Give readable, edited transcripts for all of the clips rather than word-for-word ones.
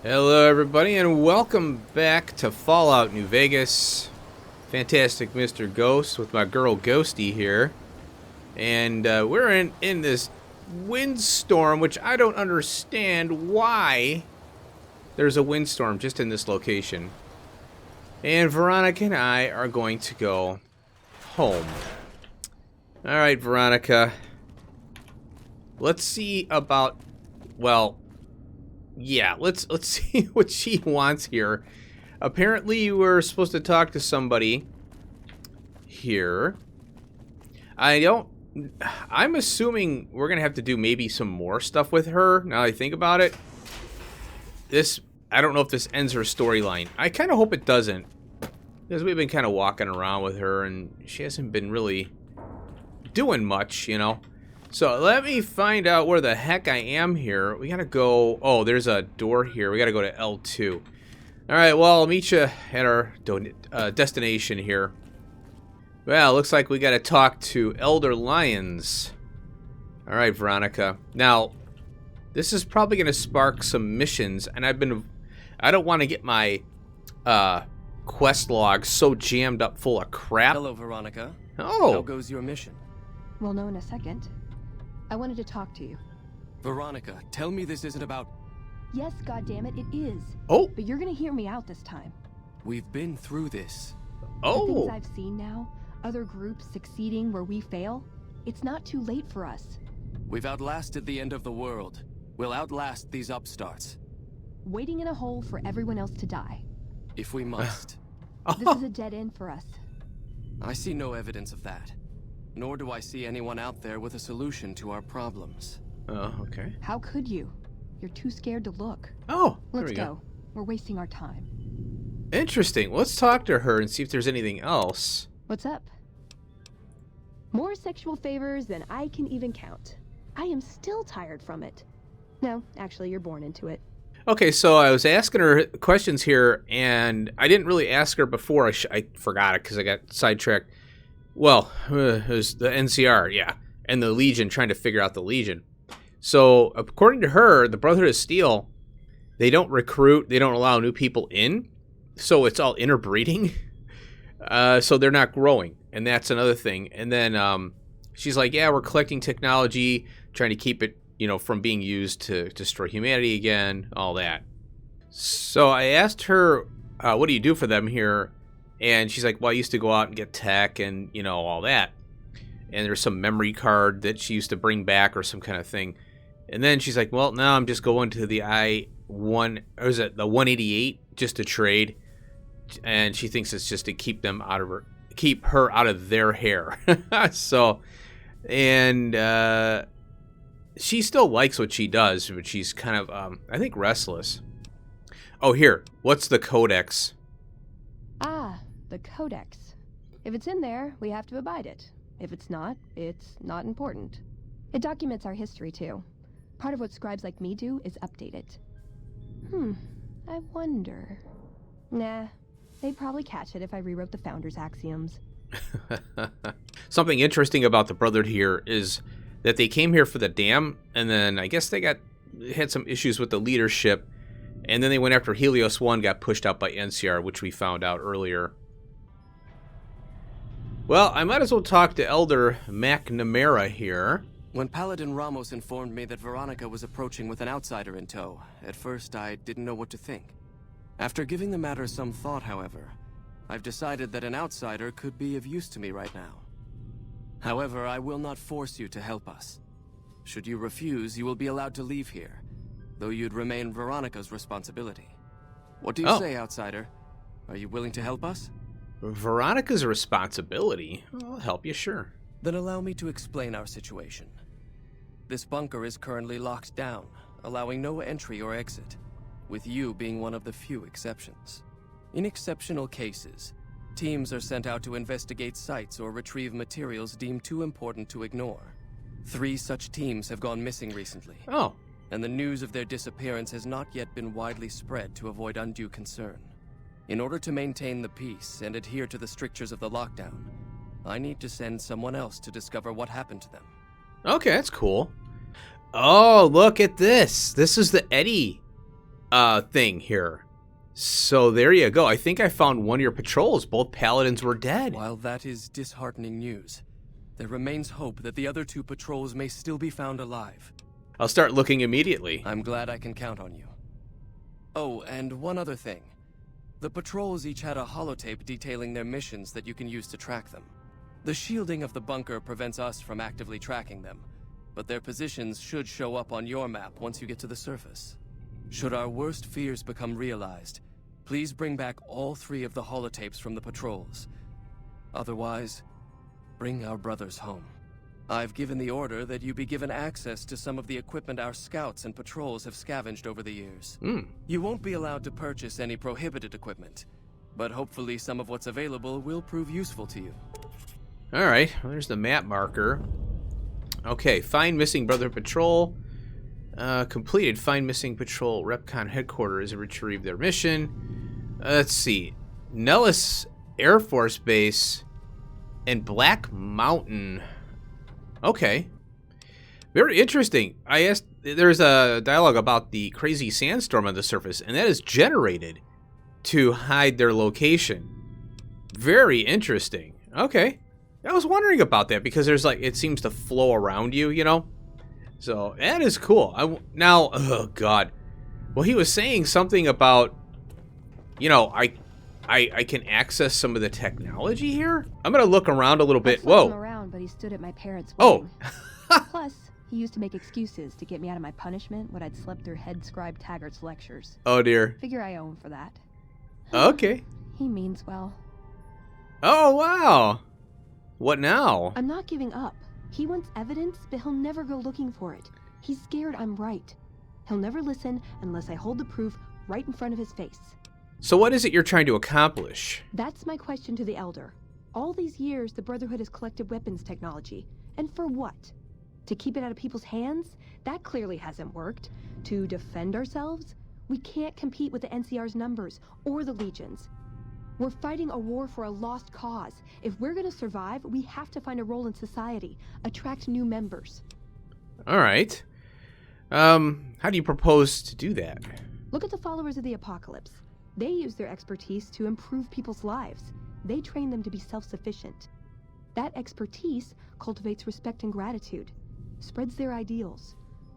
Hello everybody and welcome back to Fallout New Vegas. Fantastic Mr. Ghost with my girl Ghosty here. And we're in this windstorm, which I don't understand why there's a windstorm just in this location. And Veronica and I are going to go home. Alright, Veronica. Let's see about, well, yeah, let's see what she wants here. Apparently, we're supposed to talk to somebody here. I'm assuming we're gonna have to do maybe some more stuff with her. Now that I think about it, I don't know if this ends her storyline. I kind of hope it doesn't, because we've been kind of walking around with her, and she hasn't been really doing much, you know. So let me find out where the heck I am here. We gotta go. Oh, there's a door here. We gotta go to L2. Alright, well, I'll meet you at our destination here. Well, looks like we gotta talk to Elder Lyons. Alright, Veronica. Now, this is probably gonna spark some missions, and I don't want to get my quest log so jammed up full of crap. Hello, Veronica. Oh. How goes your mission? We'll know in a second. I wanted to talk to you. Veronica, tell me this isn't about... Yes, goddammit, it is. Oh. But you're gonna hear me out this time. We've been through this. The Oh. things I've seen now, other groups succeeding where we fail, it's not too late for us. We've outlasted the end of the world. We'll outlast these upstarts. Waiting in a hole for everyone else to die. If we must. This is a dead end for us. I see no evidence of that. Nor do I see anyone out there with a solution to our problems. Oh, okay. How could you? You're too scared to look. Oh, there Let's we go. We're wasting our time. Interesting. Let's talk to her and see if there's anything else. What's up? More sexual favors than I can even count. I am still tired from it. No, actually, you're born into it. Okay, so I was asking her questions here, and I didn't really ask her before. I forgot it because I got sidetracked. Well, it was the NCR, yeah, and the Legion, trying to figure out the Legion. So, according to her, the Brotherhood of Steel, they don't recruit, they don't allow new people in, so it's all interbreeding. So they're not growing, and that's another thing. And then she's like, yeah, we're collecting technology, trying to keep it, you know, from being used to destroy humanity again, all that. So I asked her, what do you do for them here? And she's like, well, I used to go out and get tech and, you know, all that. And there's some memory card that she used to bring back or some kind of thing. And then she's like, well, now I'm just going to the I-1, or is it the 188 just to trade. And she thinks it's just to keep her out of their hair. So, and she still likes what she does, but she's kind of, I think, restless. Oh, here. What's the codex? Ah, the Codex. If it's in there, we have to abide it. If it's not important. It documents our history, too. Part of what scribes like me do is update it. I wonder... Nah, they'd probably catch it if I rewrote the Founder's axioms. Something interesting about the Brotherhood here is that they came here for the dam, and then I guess they had some issues with the leadership, and then they went after Helios 1, got pushed out by NCR, which we found out earlier. Well, I might as well talk to Elder McNamara here. When Paladin Ramos informed me that Veronica was approaching with an outsider in tow, at first I didn't know what to think. After giving the matter some thought, however, I've decided that an outsider could be of use to me right now. However, I will not force you to help us. Should you refuse, you will be allowed to leave here, though you'd remain Veronica's responsibility. What do you say, outsider? Are you willing to help us? Veronica's responsibility? I'll help you, sure. Then allow me to explain our situation. This bunker is currently locked down, allowing no entry or exit, with you being one of the few exceptions. In exceptional cases, teams are sent out to investigate sites or retrieve materials deemed too important to ignore. 3 such teams have gone missing recently. Oh. And the news of their disappearance has not yet been widely spread to avoid undue concern. In order to maintain the peace and adhere to the strictures of the lockdown, I need to send someone else to discover what happened to them. Okay, that's cool. Oh, look at this. This is the Eddie thing here. So there you go. I think I found one of your patrols. Both paladins were dead. While that is disheartening news, there remains hope that the other 2 patrols may still be found alive. I'll start looking immediately. I'm glad I can count on you. Oh, and one other thing. The patrols each had a holotape detailing their missions that you can use to track them. The shielding of the bunker prevents us from actively tracking them, but their positions should show up on your map once you get to the surface. Should our worst fears become realized, please bring back all 3 of the holotapes from the patrols. Otherwise, bring our brothers home. I've given the order that you be given access to some of the equipment our scouts and patrols have scavenged over the years. You won't be allowed to purchase any prohibited equipment, but hopefully some of what's available will prove useful to you. Alright, well, there's the map marker. Okay, find missing Brotherhood patrol. Completed. Find missing patrol. Repcon headquarters retrieve their mission. Let's see. Nellis Air Force Base and Black Mountain. Okay. Very interesting. I asked, there's a dialogue about the crazy sandstorm on the surface, and that is generated to hide their location. Very interesting. Okay. I was wondering about that because there's like, it seems to flow around you, you know? So that is cool. Now, oh God. Well, he was saying something about, you know, I can access some of the technology here. I'm gonna look around a little bit. Whoa. Him around, but he stood at my parents' Oh. wedding. Plus, he used to make excuses to get me out of my punishment when I'd slept through head scribe Taggart's lectures. Oh dear. Figure I owe him for that. Okay. He means well. Oh wow. What now? I'm not giving up. He wants evidence, but he'll never go looking for it. He's scared I'm right. He'll never listen unless I hold the proof right in front of his face. So what is it you're trying to accomplish? That's my question to the Elder. All these years, the Brotherhood has collected weapons technology. And for what? To keep it out of people's hands? That clearly hasn't worked. To defend ourselves? We can't compete with the NCR's numbers or the Legions. We're fighting a war for a lost cause. If we're gonna survive, we have to find a role in society, attract new members. All right. How do you propose to do that? Look at the followers of the Apocalypse. They use their expertise to improve people's lives. They train them to be self-sufficient. That expertise cultivates respect and gratitude, spreads their ideals,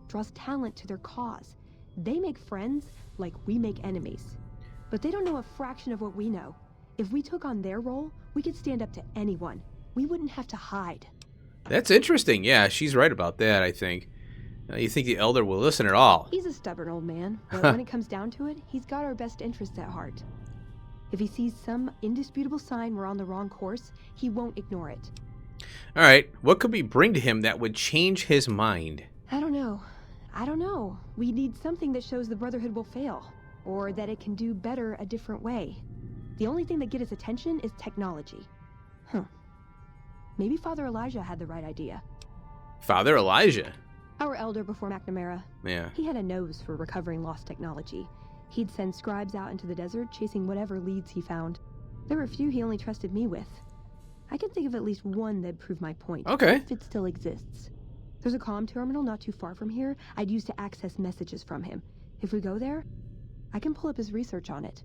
draws talent to their cause. They make friends like we make enemies. But they don't know a fraction of what we know. If we took on their role, we could stand up to anyone. We wouldn't have to hide. That's interesting. Yeah, she's right about that, I think. You think the Elder will listen at all? He's a stubborn old man, but when it comes down to it, he's got our best interests at heart. If he sees some indisputable sign we're on the wrong course, he won't ignore it. All right, what could we bring to him that would change his mind? I don't know. We need something that shows the Brotherhood will fail, or that it can do better a different way. The only thing that get his attention is technology. Maybe Father Elijah had the right idea. Father Elijah? Our elder before McNamara. Yeah. He had a nose for recovering lost technology. He'd send scribes out into the desert, chasing whatever leads he found. There were a few he only trusted me with. I can think of at least one that'd prove my point. Okay. If it still exists. There's a comm terminal not too far from here I'd use to access messages from him. If we go there, I can pull up his research on it.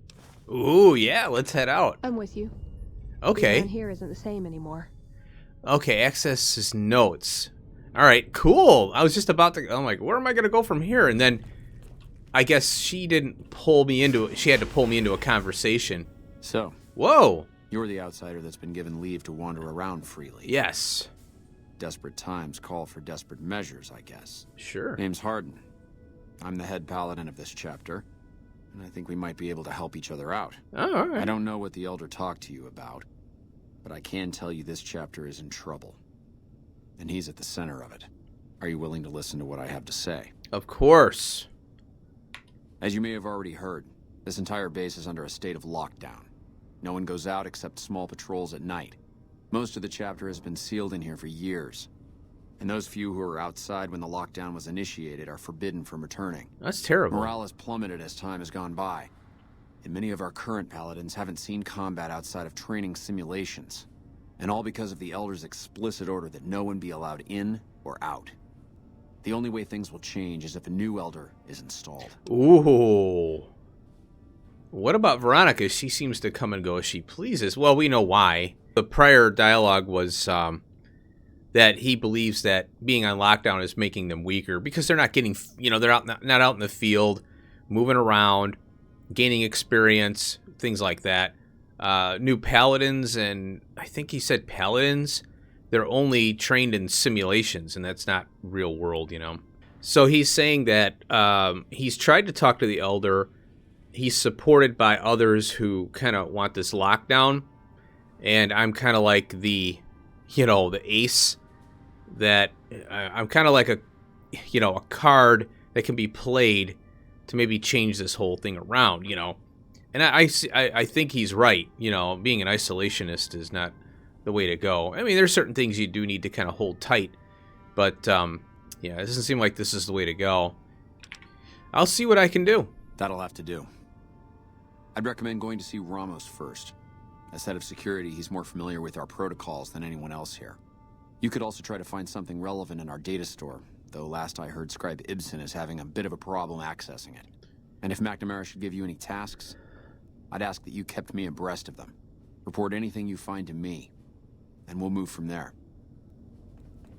Ooh, yeah, let's head out. I'm with you. Okay. Down here isn't the same anymore. Okay, access his notes. All right, cool. I was just about to, I'm like, where am I going to go from here? And then I guess she didn't pull me into it. She had to pull me into a conversation. So, Whoa. you're the outsider that's been given leave to wander around freely. Yes. Desperate times call for desperate measures, I guess. Sure. Name's Hardin. I'm the head paladin of this chapter, and I think we might be able to help each other out. Oh, all right. I don't know what the Elder talked to you about, but I can tell you this chapter is in trouble. And he's at the center of it. Are you willing to listen to what I have to say? Of course. As you may have already heard, this entire base is under a state of lockdown. No one goes out except small patrols at night. Most of the chapter has been sealed in here for years. And those few who were outside when the lockdown was initiated are forbidden from returning. That's terrible. Morale has plummeted as time has gone by. And many of our current paladins haven't seen combat outside of training simulations. And all because of the Elder's explicit order that no one be allowed in or out. The only way things will change is if a new Elder is installed. Ooh. What about Veronica? She seems to come and go as she pleases. Well, we know why. The prior dialogue was that he believes that being on lockdown is making them weaker because they're not getting, they're not out in the field, moving around, gaining experience, things like that. New paladins, and I think he said paladins, they're only trained in simulations, and that's not real world, So he's saying that he's tried to talk to the Elder. He's supported by others who kind of want this lockdown, and I'm kind of like the ace that I'm kind of like a card that can be played to maybe change this whole thing around, And I think he's right. Being an isolationist is not the way to go. I mean, there's certain things you do need to kind of hold tight, but it doesn't seem like this is the way to go. I'll see what I can do. That'll have to do. I'd recommend going to see Ramos first. As head of security, he's more familiar with our protocols than anyone else here. You could also try to find something relevant in our data store, though last I heard Scribe Ibsen is having a bit of a problem accessing it. And if McNamara should give you any tasks, I'd ask that you kept me abreast of them. Report anything you find to me, and we'll move from there.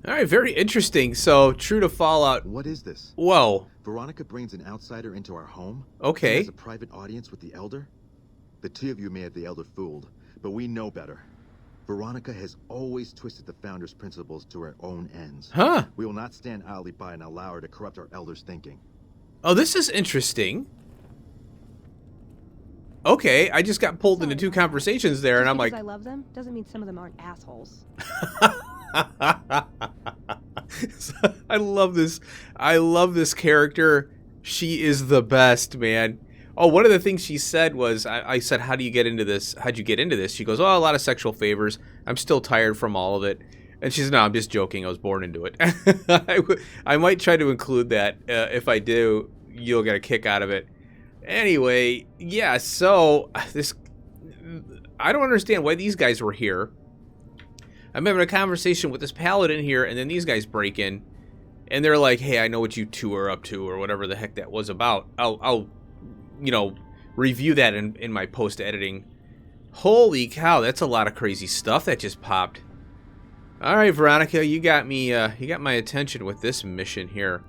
All right, very interesting. So, true to Fallout. What is this? Whoa. Veronica brings an outsider into our home? Okay. She has a private audience with the Elder? The two of you may have the Elder fooled, but we know better. Veronica has always twisted the Founder's principles to her own ends. Huh. We will not stand idly by and allow her to corrupt our Elder's thinking. Oh, this is interesting. Okay, I just got pulled into two conversations there, and I'm like... I love them doesn't mean some of them aren't assholes. I love this. I love this character. She is the best, man. Oh, one of the things she said was, I said, how do you get into this? How'd you get into this? She goes, oh, a lot of sexual favors. I'm still tired from all of it. And she said, no, I'm just joking. I was born into it. I might try to include that. If I do, you'll get a kick out of it. Anyway, yeah, so I don't understand why these guys were here. I'm having a conversation with this paladin here, and then these guys break in, and they're like, hey, I know what you two are up to, or whatever the heck that was about. I'll review that in my post-editing. Holy cow, that's a lot of crazy stuff that just popped. All right, Veronica, you got me, you got my attention with this mission here.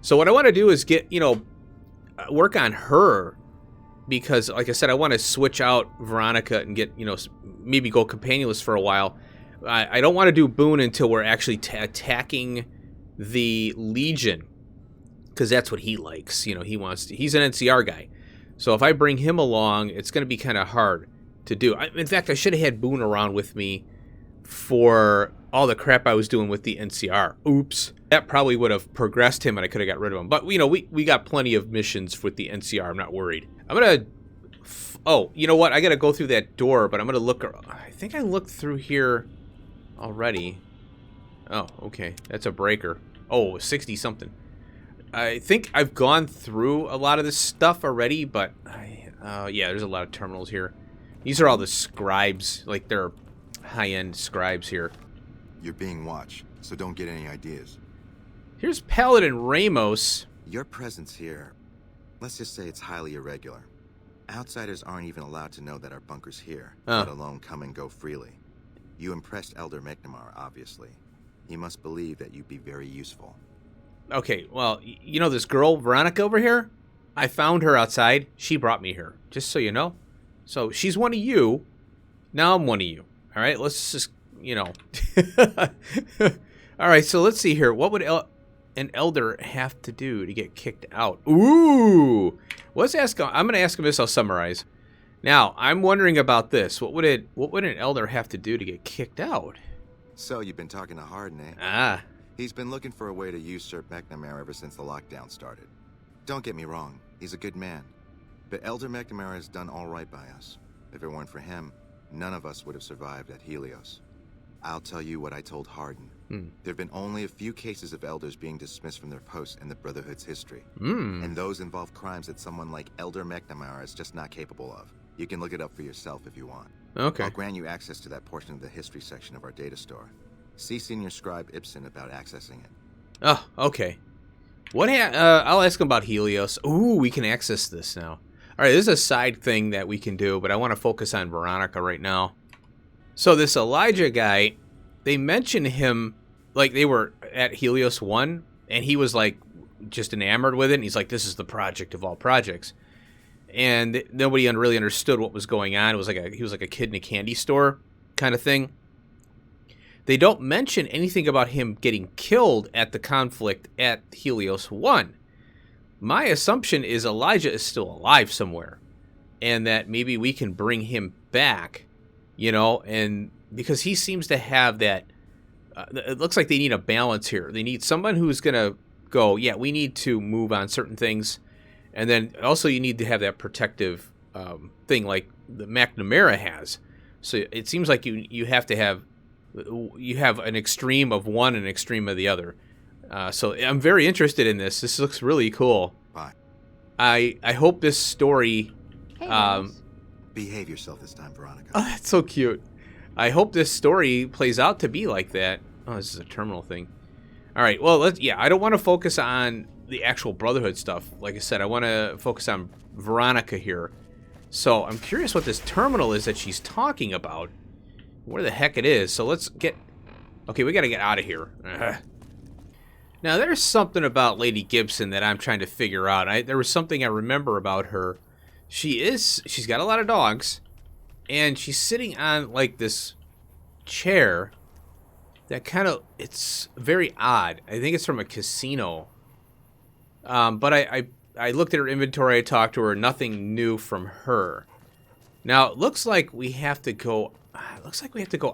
So what I want to do is get, work on her, because, like I said, I want to switch out Veronica and get, maybe go companionless for a while. I don't want to do Boone until we're actually attacking the Legion, because that's what he likes. He's an NCR guy. So if I bring him along, it's going to be kind of hard to do. In fact, I should have had Boone around with me for all the crap I was doing with the NCR. Oops. That probably would have progressed him, and I could have got rid of him. But, we got plenty of missions with the NCR. I'm not worried. I'm going to... Oh, you know what? I got to go through that door, but I'm going to look... I think I looked through here already. Oh, okay. That's a breaker. Oh, 60-something. I think I've gone through a lot of this stuff already, but... yeah, there's a lot of terminals here. These are all the scribes. Like, they're high-end scribes here. You're being watched, so don't get any ideas. Here's Paladin Ramos. Your presence here, let's just say it's highly irregular. Outsiders aren't even allowed to know that our bunker's here, let alone come and go freely. You impressed Elder McNamara, obviously. He must believe that you'd be very useful. Okay, well, this girl, Veronica, over here? I found her outside. She brought me here, just so you know. So she's one of you. Now I'm one of you. All right, let's just, All right, so let's see here. What would an Elder have to do to get kicked out? Ooh! Let's ask him. I'm going to ask him this. I'll summarize. Now, I'm wondering about this. What would an Elder have to do to get kicked out? So, you've been talking to Harden, eh? Ah. He's been looking for a way to usurp McNamara ever since the lockdown started. Don't get me wrong, he's a good man. But Elder McNamara has done all right by us. If it weren't for him, none of us would have survived at Helios. I'll tell you what I told Harden. There have been only a few cases of Elders being dismissed from their posts in the Brotherhood's history. And those involve crimes that someone like Elder McNamara is just not capable of. You can look it up for yourself if you want. Okay. I'll grant you access to that portion of the history section of our data store. See Senior Scribe Ibsen about accessing it. Oh, okay. I'll ask him about Helios. Ooh, we can access this now. All right, this is a side thing that we can do, but I want to focus on Veronica right now. So this Elijah guy, they mention him like they were at Helios 1, and he was like just enamored with it, and he's like, this is the project of all projects. And nobody really understood what was going on. It was like he was like a kid in a candy store kind of thing. They don't mention anything about him getting killed at the conflict at Helios 1. My assumption is Elijah is still alive somewhere, and that maybe we can bring him back, you know, and because he seems to have that, it looks like they need a balance here. They need someone who's going to go, yeah, we need to move on certain things, and then also you need to have that protective thing like the McNamara has. So it seems like you have to have, you have an extreme of one and an extreme of the other. So I'm very interested in this. This looks really cool. Bye. I hope this story... Hey, Rose. Behave yourself this time, Veronica. Oh, that's so cute. I hope this story plays out to be like that. Oh, this is a terminal thing. All right, well, I don't want to focus on the actual Brotherhood stuff. Like I said, I want to focus on Veronica here. So I'm curious what this terminal is that she's talking about. Where the heck it is. So let's get... Okay, we got to get out of here. Now, there's something about Lady Gibson that I'm trying to figure out. There was something I remember about her. She's got a lot of dogs, and she's sitting on, like, this chair that kind of, it's very odd. I think it's from a casino. But I looked at her inventory, I talked to her, nothing new from her. Now, it looks like we have to go,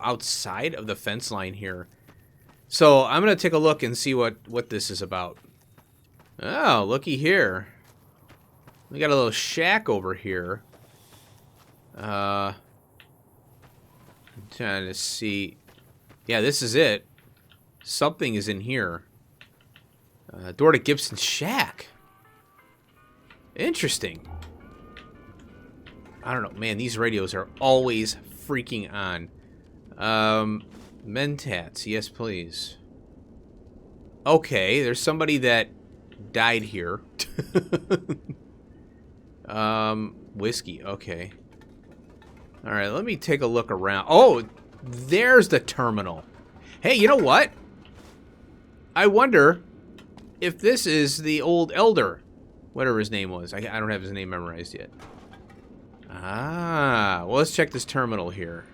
outside of the fence line here. So I'm going to take a look and see what this is about. Oh, looky here. We got a little shack over here. I'm trying to see. Yeah, this is it. Something is in here. Door to Gibson's shack. Interesting. I don't know. Man, these radios are always freaking on. Mentats, yes please. Okay, there's somebody that died here. Whiskey, okay. Alright, let me take a look around. Oh, there's the terminal. Hey, you know what? I wonder if this is the old elder. Whatever his name was. I don't have his name memorized yet. Ah, well, let's check this terminal here.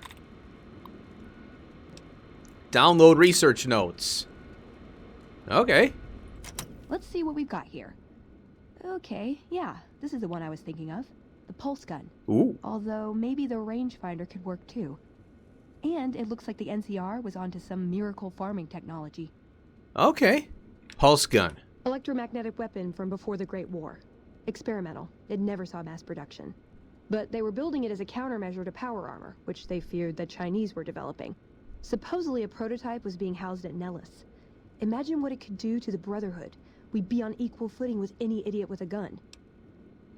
Download research notes. Okay. Let's see what we've got here. Okay, yeah, this is the one I was thinking of. The pulse gun. Ooh. Although maybe the rangefinder could work too. And it looks like the NCR was onto some miracle farming technology. Okay. Pulse gun. Electromagnetic weapon from before the Great War. Experimental. It never saw mass production. But they were building it as a countermeasure to power armor, which they feared the Chinese were developing. Supposedly a prototype was being housed at Nellis. Imagine what it could do to the Brotherhood. We'd be on equal footing with any idiot with a gun.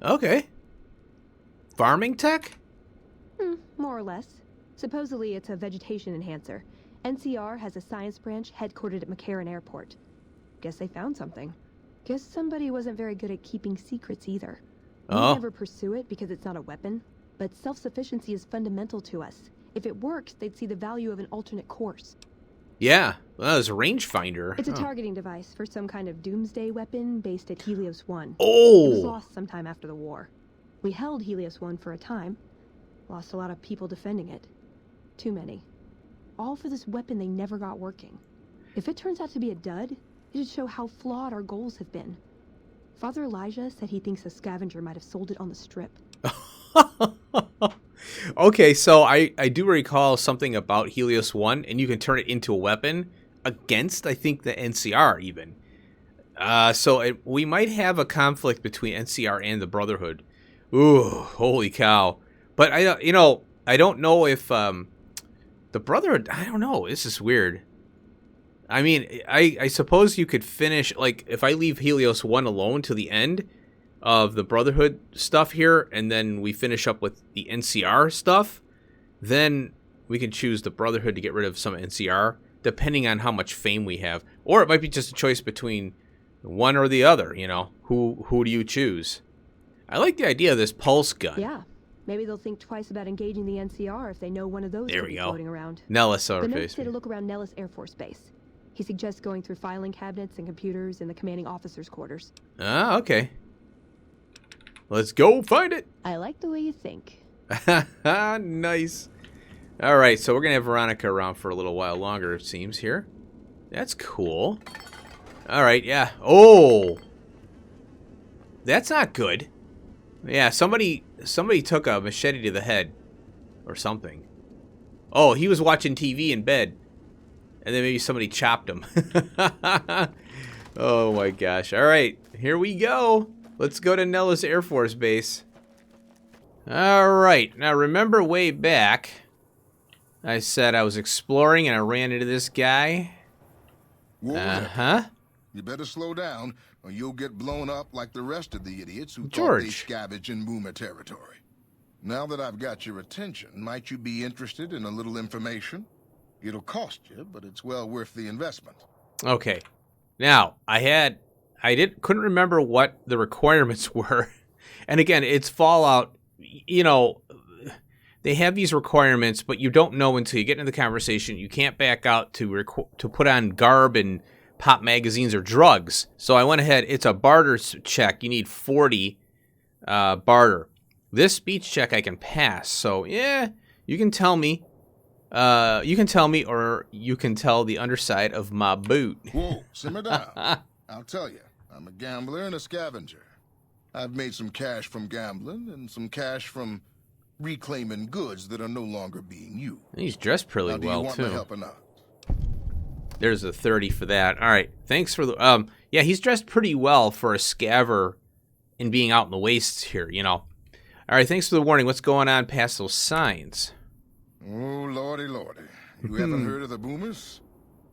Okay. Farming tech? More or less. Supposedly it's a vegetation enhancer. NCR has a science branch headquartered at McCarran Airport. Guess they found something. Guess somebody wasn't very good at keeping secrets either. We never pursue it because it's not a weapon, but self-sufficiency is fundamental to us. If it works, they'd see the value of an alternate course. Yeah, well, it's a rangefinder. It's a targeting device for some kind of doomsday weapon based at Helios 1. Oh! It was lost sometime after the war. We held Helios 1 for a time. Lost a lot of people defending it. Too many. All for this weapon they never got working. If it turns out to be a dud, it should show how flawed our goals have been. Father Elijah said he thinks a scavenger might have sold it on the strip. Okay, so I do recall something about Helios 1, and you can turn it into a weapon against, I think, the NCR even. So we might have a conflict between NCR and the Brotherhood. Ooh, holy cow. But, I don't know if the Brotherhood, I don't know, this is weird. I mean, I suppose you could finish, like, if I leave Helios 1 alone to the end of the Brotherhood stuff here, and then we finish up with the NCR stuff, then we can choose the Brotherhood to get rid of some NCR, depending on how much fame we have. Or it might be just a choice between One or the other, you know. Who do you choose? I like the idea of this pulse gun. Yeah. Maybe they'll think twice about engaging the NCR if they know one of those There could we be go. floating around. Nellis The notes overface say me. to look around Nellis Air Force Base. He suggests going through filing cabinets and computers in the commanding officer's quarters. Ah, okay. Let's go find it. I like the way you think. Nice. All right, so we're going to have Veronica around for a little while longer, it seems, here. That's cool. All right, yeah. Oh! That's not good. Yeah, somebody took a machete to the head. Or something. Oh, he was watching TV in bed. And then maybe somebody chopped him. Oh my gosh. All right, here we go. Let's go to Nellis Air Force Base. All right, now remember way back, I said I was exploring and I ran into this guy. Whoa there. Uh-huh. You better slow down, or you'll get blown up like the rest of the idiots who thought they George. scavenge in boomer territory. Now that I've got your attention, might you be interested in a little information? It'll cost you, but it's well worth the investment. Okay. Now, couldn't remember what the requirements were. And again, it's Fallout. You know, they have these requirements, but you don't know until you get into the conversation. You can't back out to put on garb and pop magazines or drugs. So I went ahead. It's a barter check. You need 40 barter. This speech check I can pass. So yeah, you can tell me. Or you can tell the underside of my boot. Whoa, simmer down. I'll tell you, I'm a gambler and a scavenger. I've made some cash from gambling and some cash from reclaiming goods that are no longer being used. He's dressed pretty Now, do you well want too. my help or not? There's a 30 for that. All right. Thanks for the yeah, he's dressed pretty well for a scaver and being out in the wastes here, you know. All right, thanks for the warning. What's going on past those signs? Oh, lordy, lordy. You haven't heard of the boomers?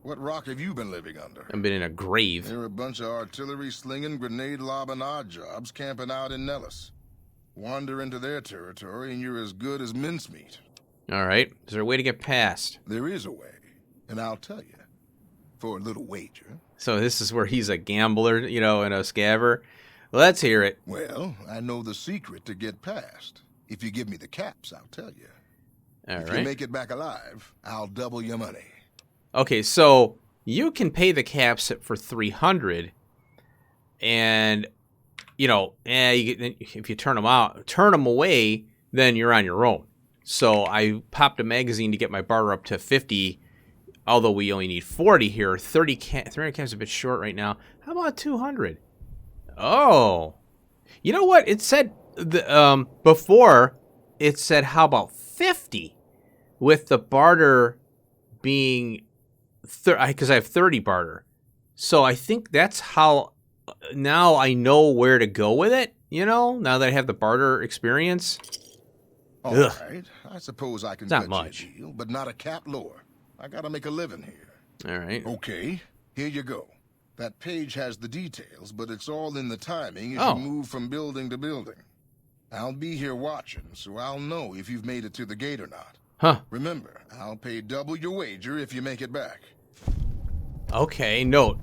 What rock have you been living under? I've been in a grave. They're a bunch of artillery-slinging, grenade-lobbing odd jobs camping out in Nellis. Wander into their territory and you're as good as mincemeat. All right. Is there a way to get past? There is a way, and I'll tell you. For a little wager. So this is where he's a gambler, you know, and a scaver. Let's hear it. Well, I know the secret to get past. If you give me the caps, I'll tell you. All If right. you make it back alive, I'll double your money. Okay, so you can pay the caps for 300, and you know, if you turn them away, then you're on your own. So I popped a magazine to get my barter up to 50, although we only need 40 here. 300 caps is a bit short right now. How about 200? Oh, you know what? It said before. It said how about 50, with the barter being because I have 30 barter. So I think that's how. Now I know where to go with it. You know, now that I have the barter experience. All right, I suppose I can It's not cut much. you a deal, but not a cap lower. I gotta make a living here. All right. Okay, here you go. That page has the details, but it's all in the timing as Oh. you move from building to building. I'll be here watching, so I'll know if you've made it to the gate or not. Huh. Remember, I'll pay double your wager if you make it back. Okay. Note.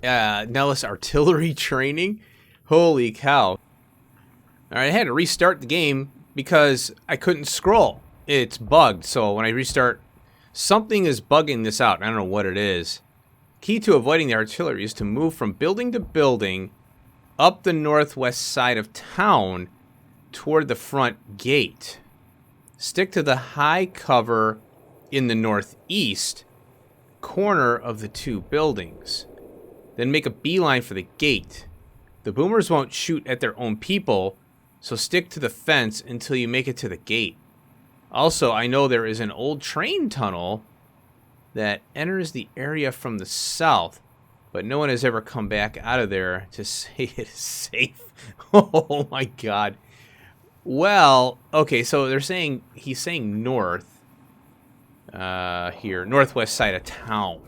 Nellis artillery training. Holy cow. All right. I had to restart the game because I couldn't scroll. It's bugged. So when I restart, something is bugging this out. I don't know what it is. Key to avoiding the artillery is to move from building to building up the northwest side of town toward the front gate. Stick to the high cover in the northeast corner of the two buildings. Then make a beeline for the gate. The boomers won't shoot at their own people, so stick to the fence until you make it to the gate. Also, I know there is an old train tunnel that enters the area from the south, but no one has ever come back out of there to say it is safe. Oh my god. Well, okay, so he's saying north here, northwest side of town.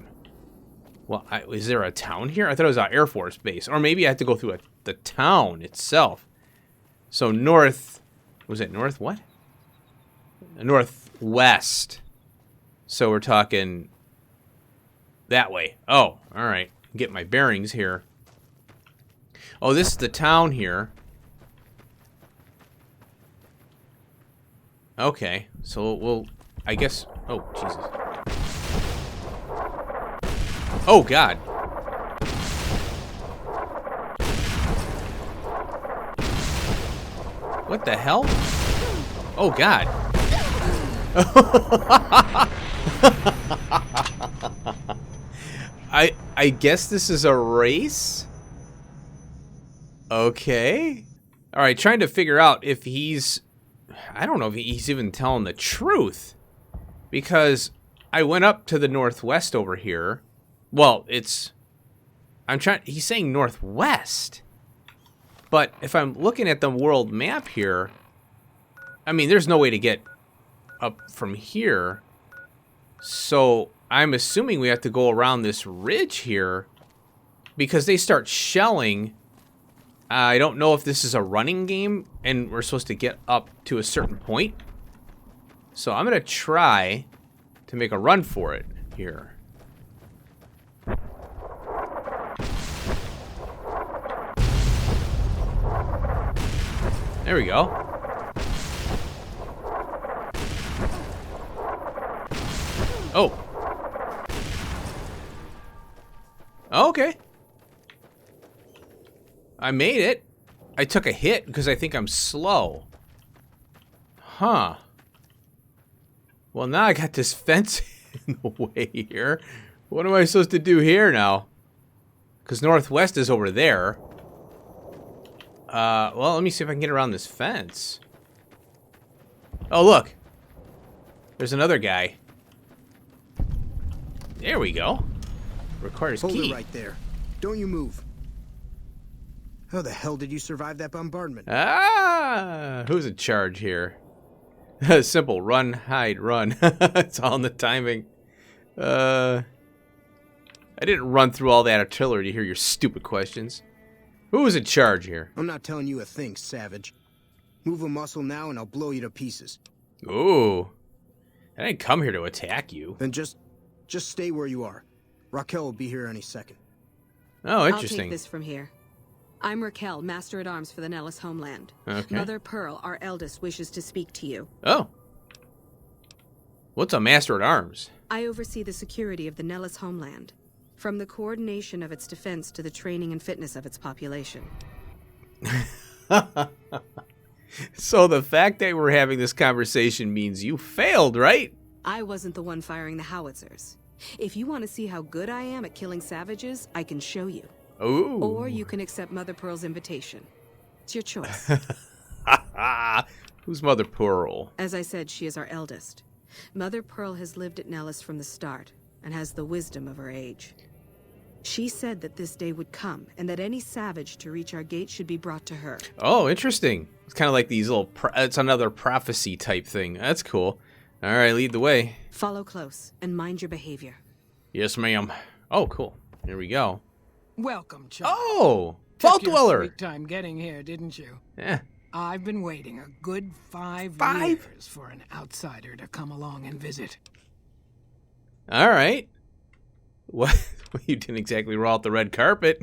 Well, is there a town here? I thought it was an Air Force base, or maybe I have to go through the town itself. So north, was it north what? Northwest. So we're talking that way. Oh, all right. Get my bearings here. Oh, this is the town here. Okay, so we'll... I guess... Oh, Jesus. Oh, God. What the hell? Oh, God. I guess this is a race? Okay. All right, trying to figure out if he's... I don't know if he's even telling the truth. Because I went up to the northwest over here. Well, it's... he's saying northwest. But if I'm looking at the world map here... I mean, there's no way to get up from here. So I'm assuming we have to go around this ridge here. Because they start shelling... I don't know if this is a running game and we're supposed to get up to a certain point. So I'm going to try to make a run for it here. There we go. Oh. Okay. I made it. I took a hit because I think I'm slow. Huh. Well, now I got this fence in the way here. What am I supposed to do here now? Because northwest is over there. Well, let me see if I can get around this fence. Oh, look. There's another guy. There we go. Requires key. Hold it right there. Don't you move. How the hell did you survive that bombardment? Ah, who's in charge here? Simple, run, hide, run. It's all in the timing. I didn't run through all that artillery to hear your stupid questions. Who's in charge here? I'm not telling you a thing, savage. Move a muscle now and I'll blow you to pieces. Ooh. I didn't come here to attack you. Then just stay where you are. Raquel will be here any second. Oh, interesting. I'll take this from here. I'm Raquel, Master at Arms for the Nellis homeland. Okay. Mother Pearl, our eldest, wishes to speak to you. Oh. What's a Master at Arms? I oversee the security of the Nellis homeland, from the coordination of its defense to the training and fitness of its population. So the fact that we're having this conversation means you failed, right? I wasn't the one firing the howitzers. If you want to see how good I am at killing savages, I can show you. Ooh. Or you can accept Mother Pearl's invitation. It's your choice. Who's Mother Pearl? As I said, she is our eldest. Mother Pearl has lived at Nellis from the start, and has the wisdom of her age. She said that this day would come, and that any savage to reach our gate should be brought to her. Oh, interesting. It's kind of like these little... it's another prophecy type thing. That's cool. All right, lead the way. Follow close, and mind your behavior. Yes, ma'am. Oh, cool. Here we go. Welcome, child. Oh! Vault Took you a Dweller! sweet time getting here, didn't you? Yeah. I've been waiting a good 5 5? years for an outsider to come along and visit. All right. What? You didn't exactly roll out the red carpet.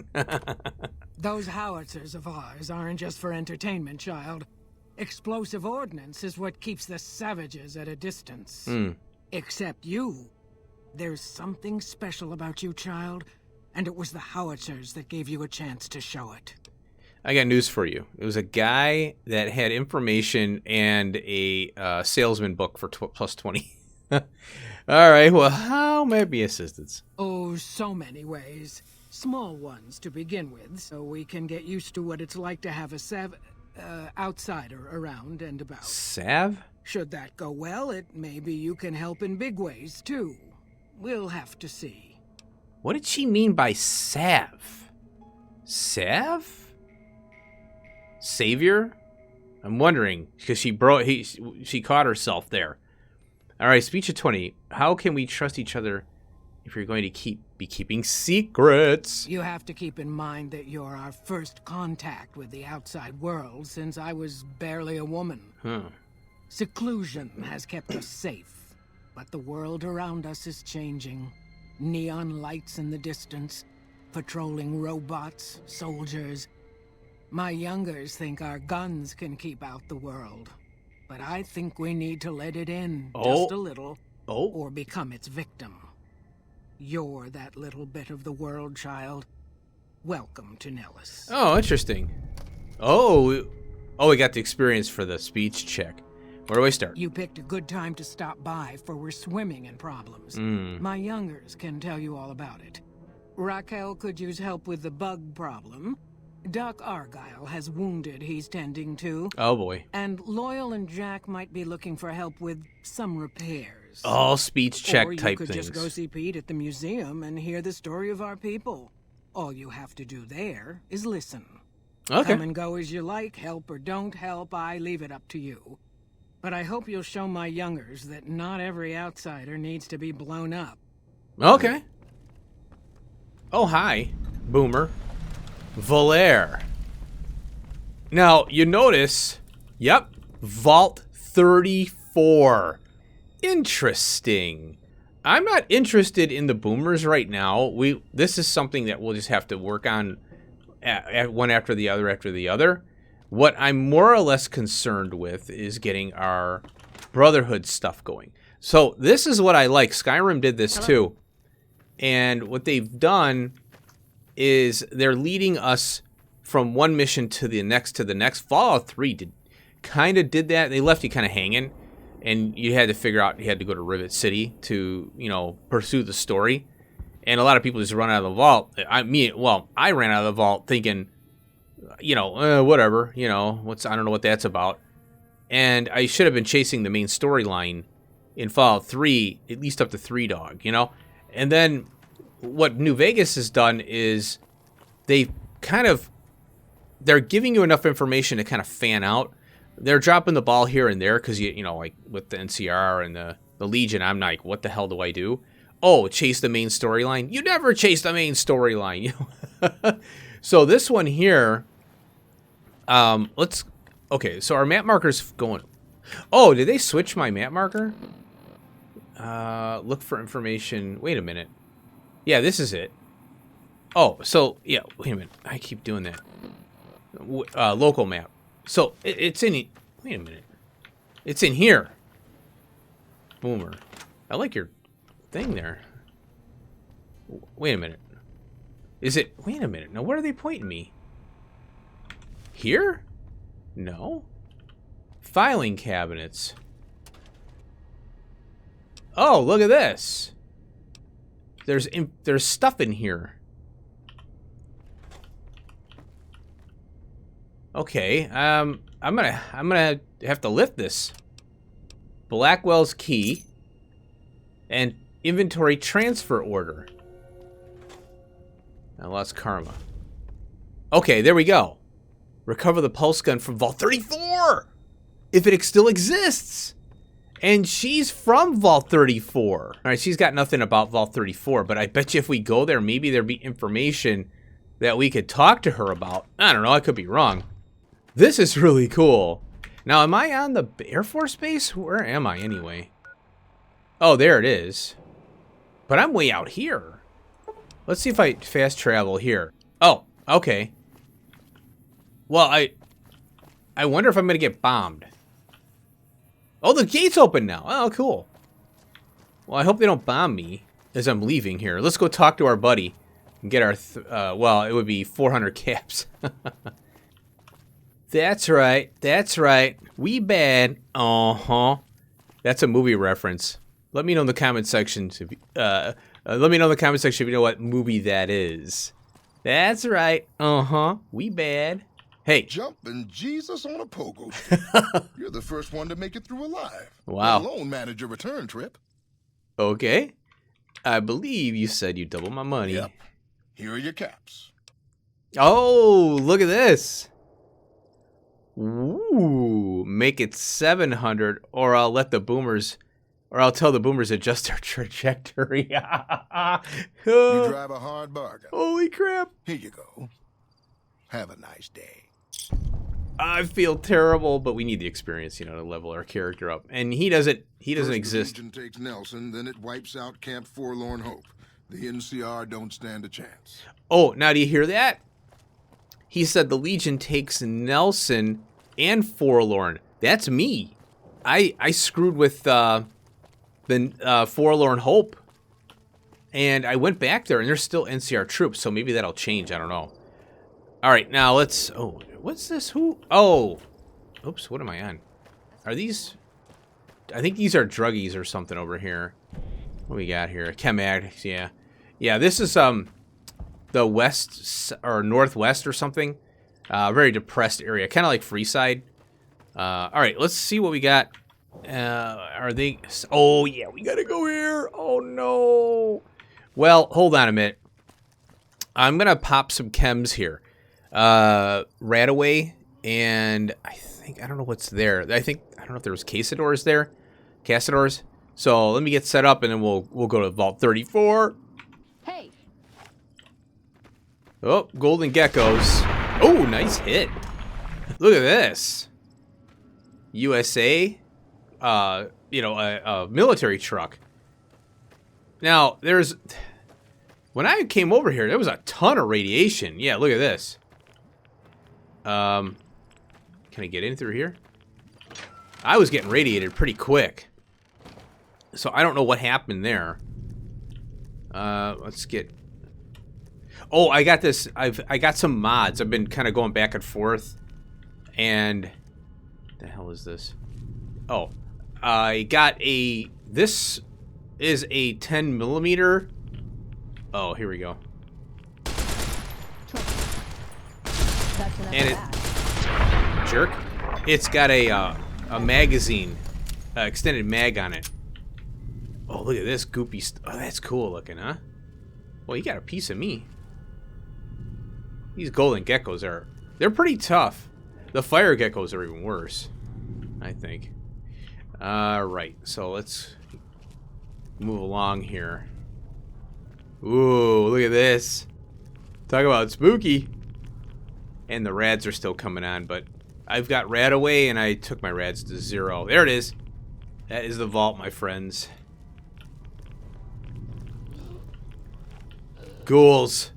Those howitzers of ours aren't just for entertainment, child. Explosive ordnance is what keeps the savages at a distance. Except you. There's something special about you, child, and it was the howitzers that gave you a chance to show it. I got news for you. It was a guy that had information and a salesman book for plus 20. All right, well, how may I be assistance? Oh, so many ways. Small ones to begin with, so we can get used to what it's like to have a outsider around and about. Sav? Should that go well, maybe you can help in big ways, too. We'll have to see. What did she mean by Sav? Sav? Savior? I'm wondering, because she caught herself there. All right, speech of 20. How can we trust each other if you're going to be keeping secrets? You have to keep in mind that you're our first contact with the outside world since I was barely a woman. Seclusion has kept us safe, but the world around us is changing. Neon lights in the distance, patrolling robots, soldiers, My youngers think our guns can keep out the world. But I think we need to let it in just a little, or become its victim. You're that little bit of the world, child. Welcome to Nellis. Oh, interesting. Oh, we got the experience for the speech check. Where do I start? You picked a good time to stop by, for we're swimming in problems. My youngers can tell you all about it. Raquel could use help with the bug problem. Doc Argyle has wounded he's tending to. Oh, boy. And Loyal and Jack might be looking for help with some repairs. All speech check type things. Or you could just go see Pete at the museum and hear the story of our people. All you have to do there is listen. Okay. Come and go as you like, help or don't help, I leave it up to you. But I hope you'll show my youngers that not every outsider needs to be blown up. Okay. Oh, hi, Boomer. Valaire. Now, you notice, yep, Vault 34. Interesting. I'm not interested in the boomers right now. This is something that we'll just have to work on at one after the other. What I'm more or less concerned with is getting our Brotherhood stuff going. So this is what I like. Skyrim did this too. And what they've done is they're leading us from one mission to the next Fallout 3 did that. They left you kind of hanging, and you had to figure out you had to go to Rivet City to, pursue the story. And a lot of people just run out of the vault. I ran out of the vault thinking, whatever, I don't know what that's about. And I should have been chasing the main storyline in Fallout 3, at least up to 3 Dog, And then what New Vegas has done is they're giving you enough information to kind of fan out. They're dropping the ball here and there because, like with the NCR and the Legion, I'm like, what the hell do I do? Oh, chase the main storyline? You never chase the main storyline. So this one here, okay, so our map marker's going. Oh, did they switch my map marker? Look for information. Wait a minute. Yeah, this is it. Oh, so, yeah, wait a minute. I keep doing that. Local map. So, it's in... Wait a minute. It's in here. Boomer. I like your thing there. Wait a minute. Is it... Wait a minute. Now, where are they pointing me? Here? No. Filing cabinets. Oh, look at this. There's stuff in here. Okay, I'm gonna have to lift this. Blackwell's key and inventory transfer order. I lost karma. Okay, there we go. Recover the pulse gun from Vault 34, if it still exists. And she's from Vault 34. All right, she's got nothing about Vault 34, but I bet you if we go there, maybe there'd be information that we could talk to her about. I don't know, I could be wrong. This is really cool. Now, am I on the Air Force Base? Where am I anyway? Oh, there it is. But I'm way out here. Let's see if I fast travel here. Oh, okay. Well, I wonder if I'm going to get bombed. Oh, the gate's open now. Oh, cool. Well, I hope they don't bomb me as I'm leaving here. Let's go talk to our buddy and get our, well, it would be 400 caps. That's right. That's right. We bad. Uh-huh. That's a movie reference. Let me know in the comment section if let me know in the comment section if you know what movie that is. That's right. Uh-huh. We bad. Hey. Jumping Jesus on a pogo stick. You're the first one to make it through alive. Wow. Let alone manage your return trip. Okay. I believe you said you double my money. Yep. Here are your caps. Oh, look at this. Ooh, make it 700, or I'll let the boomers, or I'll tell the boomers adjust their trajectory. You drive a hard bargain. Holy crap. Here you go. Have a nice day. I feel terrible, but we need the experience, to level our character up. And he doesn't exist. The Legion takes Nelson, then it wipes out Camp Forlorn Hope. The NCR don't stand a chance. Oh, now do you hear that? He said the Legion takes Nelson and Forlorn. That's me. I screwed with the Forlorn Hope. And I went back there, and there's still NCR troops, so maybe that'll change. I don't know. All right, now let's... Oh, what's this? Who? Oh. Oops, what am I on? Are these... I think these are druggies or something over here. What we got here? Chem addicts, yeah. Yeah, this is the west or northwest or something. Very depressed area, kind of like Freeside. All right, let's see what we got. Are they... Oh, yeah, we gotta go here. Oh, no. Well, hold on a minute. I'm gonna pop some chems here. Radaway, and I don't know what's there. I don't know if there was Casadors there. Casadors. So let me get set up, and then we'll go to Vault 34. Hey. Oh, golden geckos. Oh, nice hit. Look at this. USA. You know, a military truck. Now, when I came over here, there was a ton of radiation. Yeah, look at this. Can I get in through here? I was getting radiated pretty quick. So I don't know what happened there. Let's get... Oh, I got this. I got some mods. I've been kind of going back and forth. And... What the hell is this? Oh. I got a... This is a 10 millimeter. Oh, here we go. And it... Jerk. It's got a magazine. Extended mag on it. Oh, look at this goopy oh, that's cool looking, huh? Well, you got a piece of me. These golden geckos are... They're pretty tough. The fire geckos are even worse, I think. Right, so let's move along here. Ooh, look at this. Talk about spooky. And the rads are still coming on, but I've got rad away, and I took my rads to 0. There it is. That is the vault, my friends. Ghouls.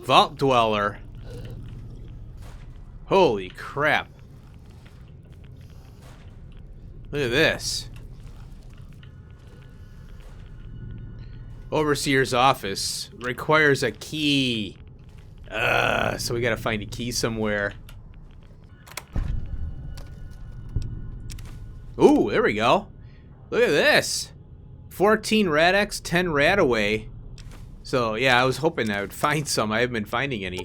Vault Dweller. Holy crap. Look at this. Overseer's office requires a key. So we gotta find a key somewhere. Ooh, there we go. Look at this. 14 Radex, 10 Radaway. So, yeah, I was hoping I would find some. I haven't been finding any.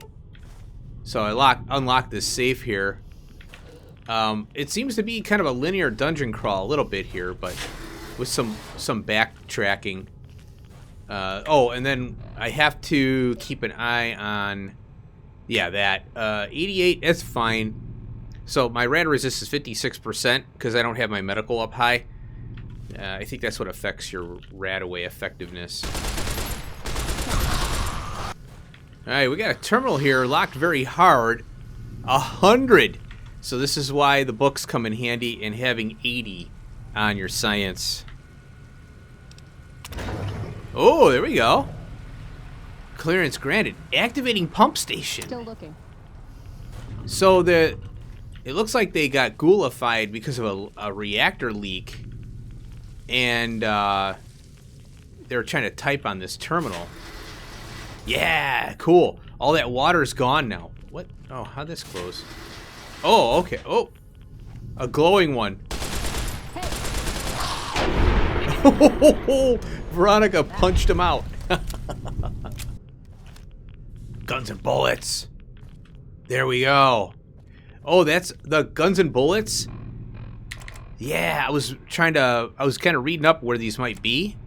So I unlocked this safe here. It seems to be kind of a linear dungeon crawl a little bit here, but with some backtracking. Oh, and then I have to keep an eye on, yeah, that. 88, that's fine. So my rad resist is 56% because I don't have my medical up high. I think that's what affects your Radaway effectiveness. Alright, we got a terminal here locked very hard. 100! So this is why the books come in handy, in having 80 on your science. Oh, there we go. Clearance granted. Activating pump station. Still looking. So it looks like they got ghoulified because of a reactor leak. And they were trying to type on this terminal. Yeah, cool. All that water's gone now. What? Oh, how'd this close? Oh, okay. Oh, a glowing one. Hey. Veronica punched him out. Guns and bullets. There we go. Oh, that's the guns and bullets? Yeah, I was kind of reading up where these might be.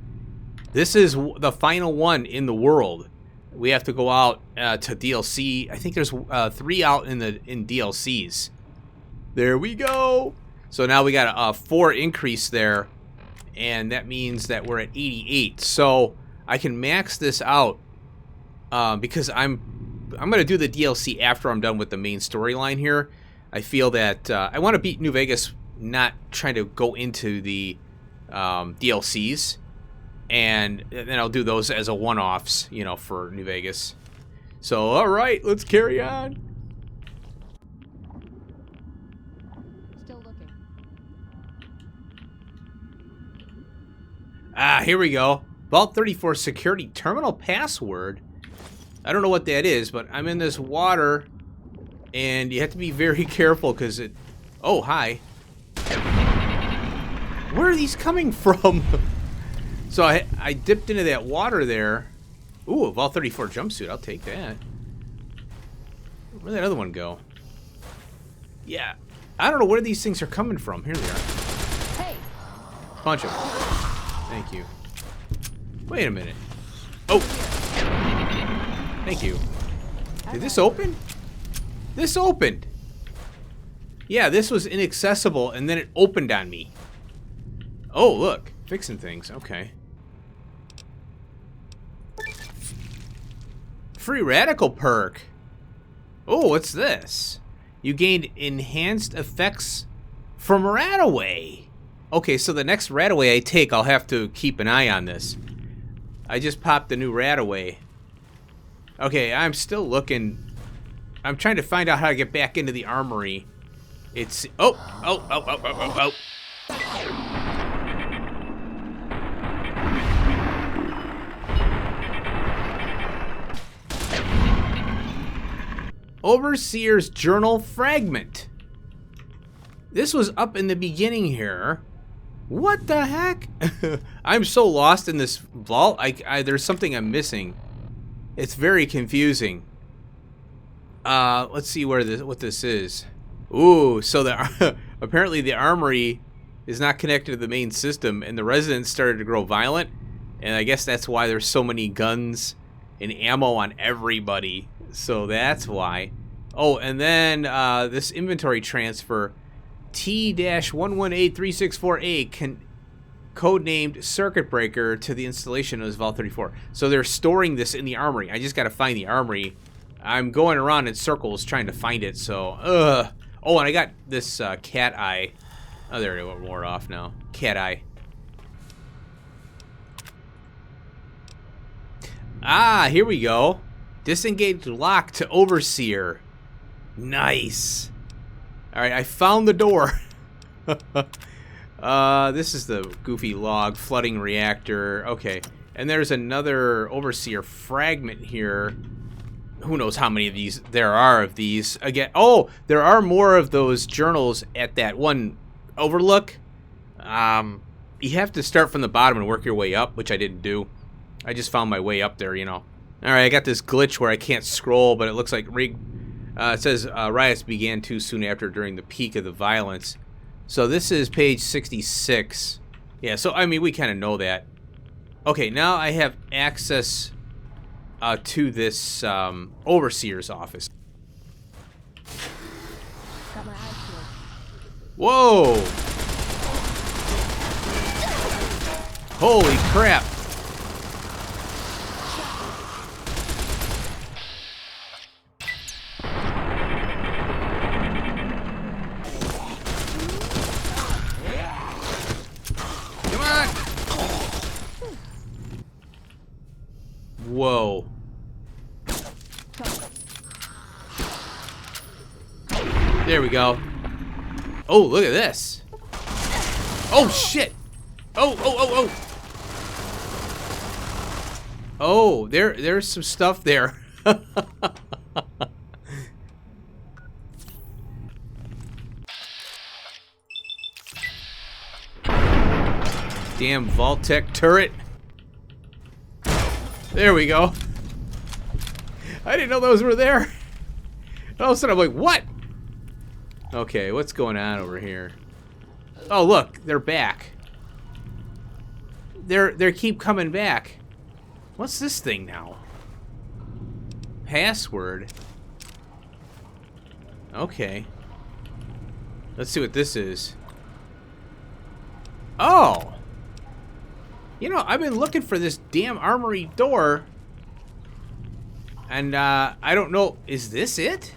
This is the final one in the world. We have to go out to DLC. I think there's 3 out in DLCs. There we go. So now we got a 4 increase there, and that means that we're at 88. So I can max this out because I'm gonna do the DLC after I'm done with the main storyline here. I feel that I want to beat New Vegas, not trying to go into the DLCs. And then I'll do those as a one-offs, you know, for New Vegas. So, all right, let's carry on. Still looking. Ah, here we go. Vault 34 security terminal password. I don't know what that is, but I'm in this water, and you have to be very careful because it... Oh, hi. Where are these coming from? So I dipped into that water there. Ooh, a Vault 34 jumpsuit. I'll take that. Where'd that other one go? Yeah. I don't know where these things are coming from. Here they are. Hey! Punch them. Thank you. Wait a minute. Oh! Thank you. Did this open? This opened! Yeah, this was inaccessible, and then it opened on me. Oh, look. Fixing things. Okay. Free radical perk. Oh, what's this? You gained enhanced effects from Radaway. Okay, so the next Radaway I take, I'll have to keep an eye on this. I just popped the new Radaway. Okay, I'm still looking. I'm trying to find out how to get back into the armory. It's... Oh! Overseer's Journal Fragment. This was up in the beginning here. What the heck? I'm so lost in this vault. There's something I'm missing. It's very confusing. Let's see what this is. Ooh, so apparently the armory is not connected to the main system, and the residents started to grow violent, and I guess that's why there's so many guns and ammo on everybody. So that's why. Oh, and then this inventory transfer, T-118364A, codenamed Circuit Breaker, to the installation of this Vault 34. So they're storing this in the armory. I just got to find the armory. I'm going around in circles trying to find it, so... Oh, and I got this cat eye. Oh, there it wore off now. Cat eye. Ah, here we go. Disengage lock to Overseer. Nice. Alright, I found the door. This is the goofy log. Flooding reactor. Okay. And there's another Overseer fragment here. Who knows how many of these there are of these. Again, oh, there are more of those journals at that one overlook. You have to start from the bottom and work your way up, which I didn't do. I just found my way up there, you know. Alright, I got this glitch where I can't scroll, but it looks like it says riots began too soon after during the peak of the violence. So this is page 66. Yeah, so I mean, we kind of know that. Okay, now I have access to this Overseer's office. Got my eyes peeled. Whoa! Holy crap! Whoa. There we go. Oh, look at this. Oh, shit. Oh. Oh, there's some stuff there. Damn Vault-Tec turret. There we go. I didn't know those were there. All of a sudden I'm like, what? Okay, what's going on over here? Oh, look, they're back. They keep coming back. What's this thing now? Password. Okay. Let's see what this is. Oh. You know, I've been looking for this damn armory door. And, I don't know. Is this it?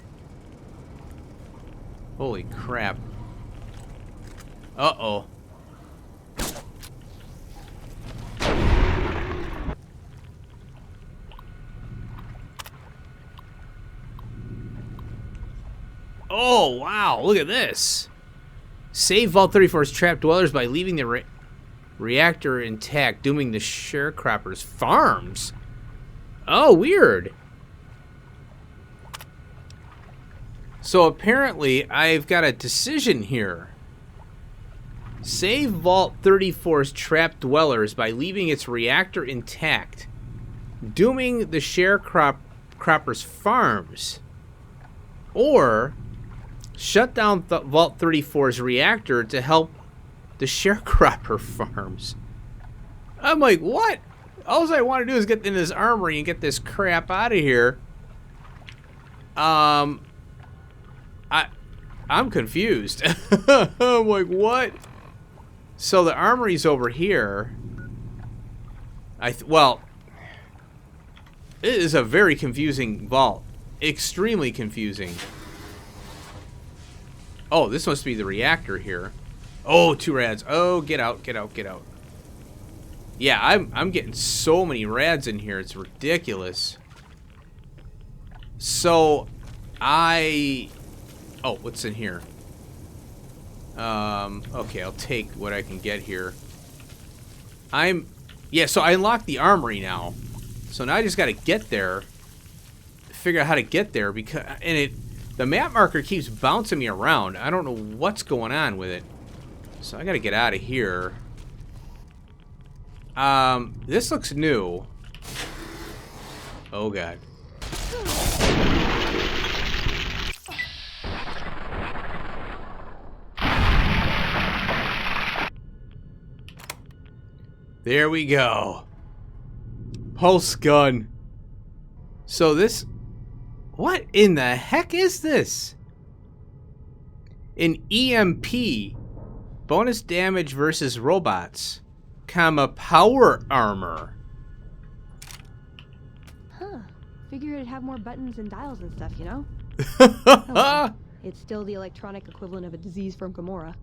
Holy crap. Uh-oh. Oh, wow. Look at this. Save Vault 34's trapped dwellers by leaving the reactor intact, dooming the sharecroppers' farms. Oh, weird. So apparently, I've got a decision here. Save Vault 34's trapped dwellers by leaving its reactor intact, dooming the sharecroppers' farms. Or shut down Vault 34's reactor to help the sharecropper farms. I'm like, what? All I want to do is get in this armory and get this crap out of here. I'm confused. I'm like, what? So the armory's over here. Well, it is a very confusing vault. Extremely confusing. Oh, this must be the reactor here. Oh, 2 rads. Oh, get out, get out, get out. Yeah, I'm getting so many rads in here. It's ridiculous. So, oh, what's in here? Okay, I'll take what I can get here. Yeah, so I unlocked the armory now. So now I just got to get there. Figure out how to get there because the map marker keeps bouncing me around. I don't know what's going on with it. So I got to get out of here. This looks new. Oh god. There we go. Pulse gun. So this... What in the heck is this? An EMP. Bonus damage versus robots. Comma power armor. Huh. Figured it'd have more buttons and dials and stuff, you know? Oh, well. It's still the electronic equivalent of a disease from Gamora.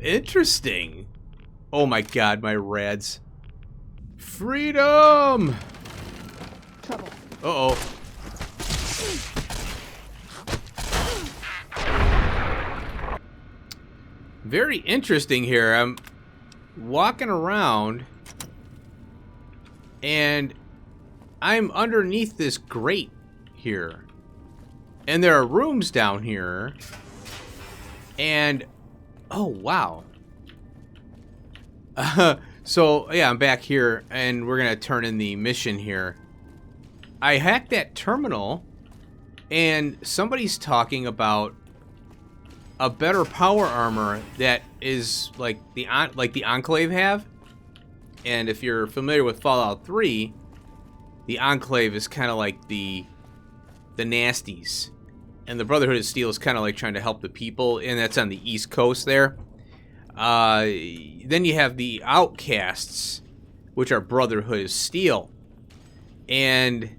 Interesting. Oh my god, my rads. Freedom! Trouble. Uh-oh. Very interesting here. I'm walking around and I'm underneath this grate here. And there are rooms down here. And oh wow. So yeah, I'm back here and we're gonna turn in the mission here. I hacked that terminal and somebody's talking about a better power armor that is like the Enclave have. And if you're familiar with Fallout 3, the Enclave is kind of like the nasties. And the Brotherhood of Steel is kind of like trying to help the people, and that's on the East Coast there. Then you have the Outcasts, which are Brotherhood of Steel. And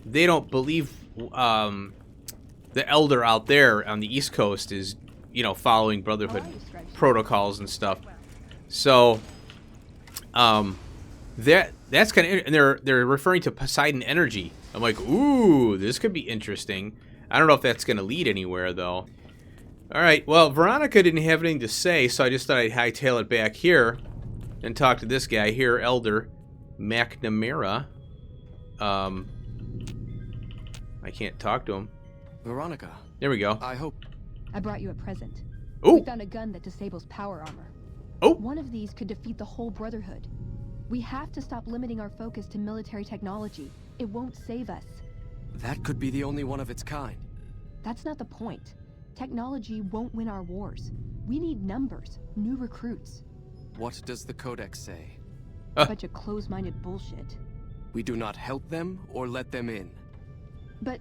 they don't believe the Elder out there on the East Coast is, you know, following Brotherhood protocols and stuff. So, that's kind of, and they're referring to Poseidon Energy. I'm like, ooh, this could be interesting. I don't know if that's going to lead anywhere, though. All right, well, Veronica didn't have anything to say, so I just thought I'd hightail it back here and talk to this guy here, Elder McNamara. I can't talk to him. Veronica. There we go. I hope... I brought you a present. Ooh. We found a gun that disables power armor. Oh. One of these could defeat the whole Brotherhood. We have to stop limiting our focus to military technology. It won't save us. That could be the only one of its kind. That's not the point. Technology won't win our wars. We need numbers, new recruits. What does the Codex say? A bunch of closed-minded bullshit. We do not help them or let them in. But...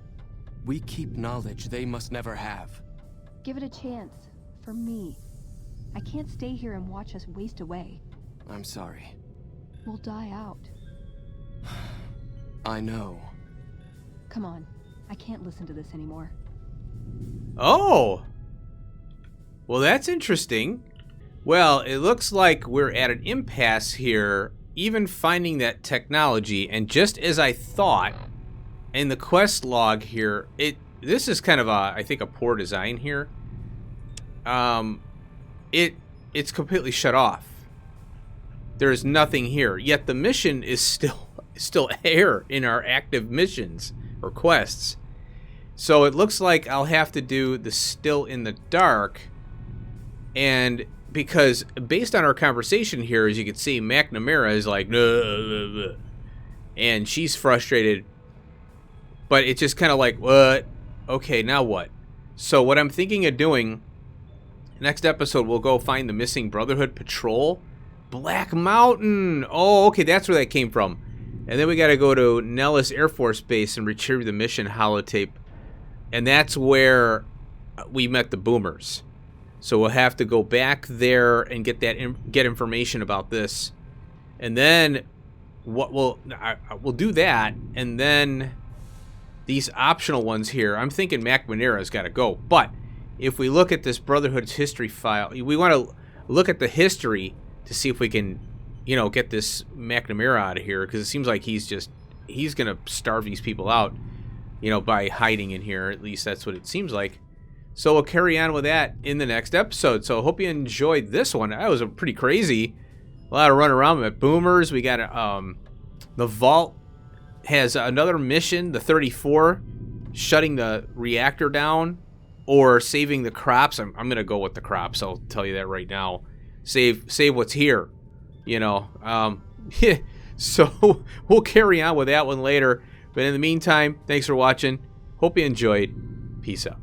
we keep knowledge they must never have. give it a chance. For me. I can't stay here and watch us waste away. I'm sorry. We'll die out. I know. Come on. I can't listen to this anymore. Oh! Well, that's interesting. Well, it looks like we're at an impasse here, even finding that technology, and just as I thought, in the quest log here, this is kind of I think a poor design here. It's completely shut off. There's nothing here. Yet the mission is still here in our active missions or quests. So it looks like I'll have to do the Still in the Dark. And because based on our conversation here, as you can see, McNamara is like, "Ugh," and she's frustrated. But it's just kind of like, what? Okay, now what? So what I'm thinking of doing, next episode, we'll go find the missing Brotherhood patrol. Black Mountain. Oh, okay, that's where that came from. And then we got to go to Nellis Air Force Base and retrieve the mission holotape. And that's where we met the boomers. So we'll have to go back there and get information about this. And then we'll do that. And then these optional ones here, I'm thinking McNamara's got to go. But if we look at this Brotherhood's history file, we want to look at the history to see if we can, get this McNamara out of here, because it seems like he's going to starve these people out, by hiding in here. At least that's what it seems like. So we'll carry on with that in the next episode. So I hope you enjoyed this one. That was a pretty crazy. A lot of running around with boomers. We got the Vault has another mission, the 34, shutting the reactor down or saving the crops. I'm going to go with the crops. I'll tell you that right now. Save what's here, So we'll carry on with that one later. But in the meantime, thanks for watching. Hope you enjoyed. Peace out.